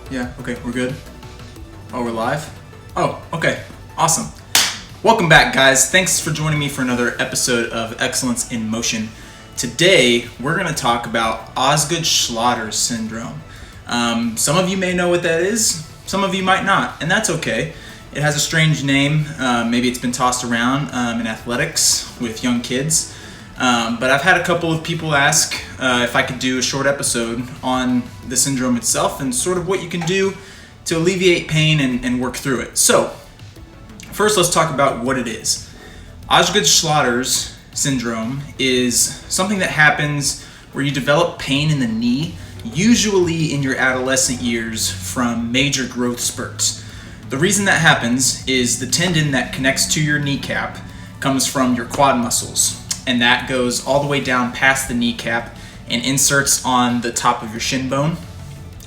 Yeah, okay, we're good. Oh, we're live? Oh, okay, awesome. Welcome back, guys. Thanks for joining me for another episode of Excellence in Motion. Today, we're going to talk about Osgood Schlatter syndrome. Some of you may know what that is, some of you might not, and that's okay. It has a strange name. Maybe it's been tossed around in athletics with young kids. But I've had a couple of people ask if I could do a short episode on the syndrome itself and sort of what you can do to alleviate pain and work through it. So, first let's talk about what it is. Osgood Schlatter's syndrome is something that happens where you develop pain in the knee, usually in your adolescent years from major growth spurts. The reason that happens is the tendon that connects to your kneecap comes from your quad muscles. And that goes all the way down past the kneecap and inserts on the top of your shin bone.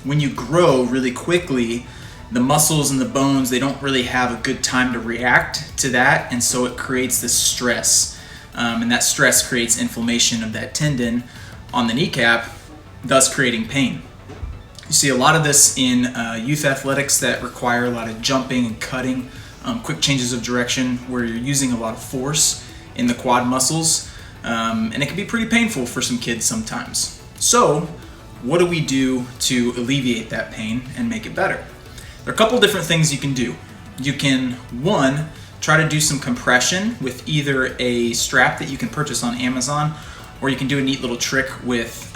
When you grow really quickly, the muscles and the bones, they don't really have a good time to react to that, and so it creates this stress. And that stress creates inflammation of that tendon on the kneecap, thus creating pain. You see a lot of this in youth athletics that require a lot of jumping and cutting, quick changes of direction where you're using a lot of force in the quad muscles. And it can be pretty painful for some kids sometimes. So, what do we do to alleviate that pain and make it better? There are a couple different things you can do. You can, one, try to do some compression with either a strap that you can purchase on Amazon, or you can do a neat little trick with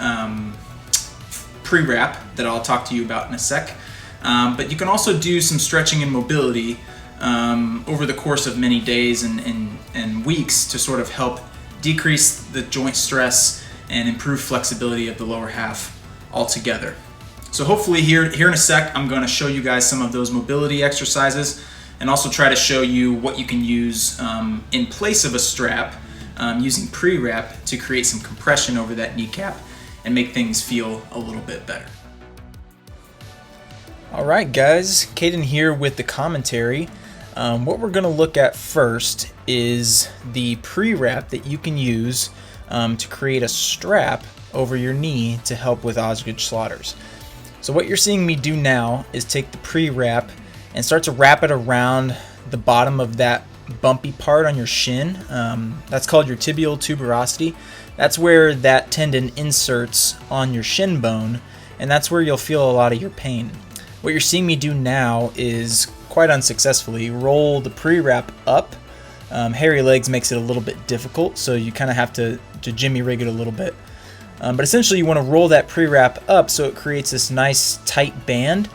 pre-wrap that I'll talk to you about in a sec. But you can also do some stretching and mobility over the course of many days and weeks to sort of help decrease the joint stress and improve flexibility of the lower half altogether. So hopefully here in a sec, I'm going to show you guys some of those mobility exercises and also try to show you what you can use in place of a strap using pre-wrap to create some compression over that kneecap and make things feel a little bit better. Alright guys, Caden here with the commentary. What we're going to look at first is the pre-wrap that you can use to create a strap over your knee to help with Osgood Schlatter's. So what you're seeing me do now is take the pre-wrap and start to wrap it around the bottom of that bumpy part on your shin. That's called your tibial tuberosity. That's where that tendon inserts on your shin bone, and that's where you'll feel a lot of your pain. What you're seeing me do now is quite unsuccessfully roll the pre-wrap up. Hairy legs makes it a little bit difficult, so you kind of have to jimmy rig it a little bit. But essentially you want to roll that pre-wrap up so it creates this nice tight band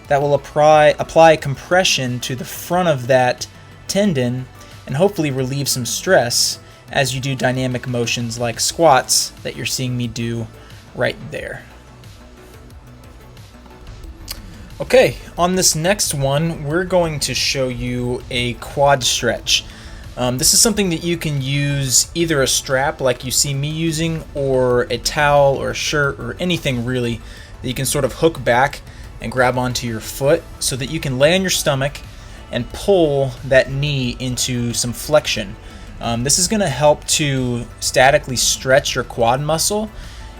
that will apply compression to the front of that tendon and hopefully relieve some stress as you do dynamic motions like squats that you're seeing me do right there. Okay, on this next one, we're going to show you a quad stretch. This is something that you can use either a strap like you see me using, or a towel or a shirt or anything really that you can sort of hook back and grab onto your foot so that you can lay on your stomach and pull that knee into some flexion. This is going to help to statically stretch your quad muscle,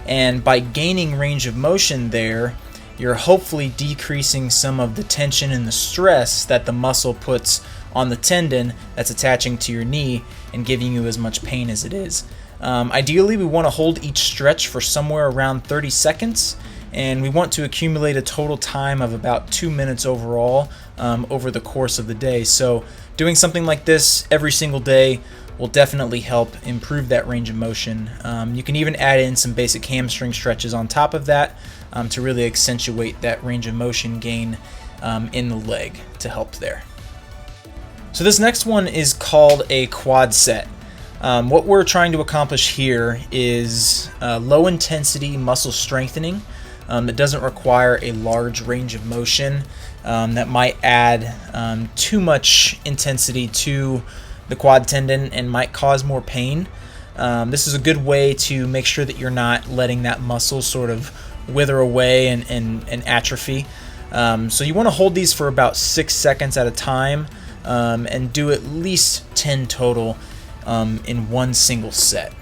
and by gaining range of motion there, you're hopefully decreasing some of the tension and the stress that the muscle puts on the tendon that's attaching to your knee and giving you as much pain as it is. Ideally, we want to hold each stretch for somewhere around 30 seconds, and we want to accumulate a total time of about 2 minutes overall over the course of the day. So doing something like this every single day will definitely help improve that range of motion. You can even add in some basic hamstring stretches on top of that to really accentuate that range of motion gain in the leg to help there. So this next one is called a quad set. What we're trying to accomplish here is low intensity muscle strengthening that doesn't require a large range of motion that might add too much intensity to the quad tendon and might cause more pain. This is a good way to make sure that you're not letting that muscle sort of wither away and atrophy. So you want to hold these for about 6 seconds at a time and do at least 10 total in one single set.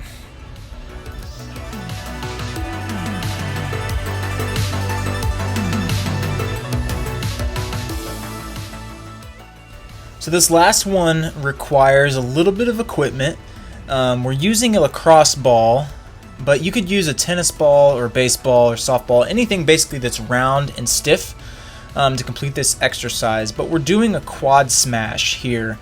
So this last one requires a little bit of equipment. We're using a lacrosse ball, but you could use a tennis ball or baseball or softball, anything basically that's round and stiff to complete this exercise. But we're doing a quad smash here.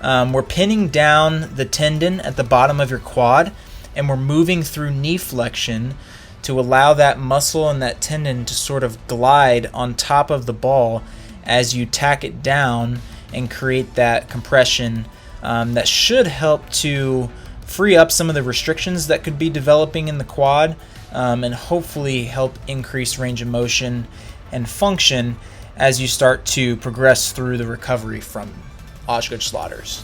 We're pinning down the tendon at the bottom of your quad, and we're moving through knee flexion to allow that muscle and that tendon to sort of glide on top of the ball as you tack it down and create that compression that should help to free up some of the restrictions that could be developing in the quad, and hopefully help increase range of motion and function as you start to progress through the recovery from Osgood Schlatters.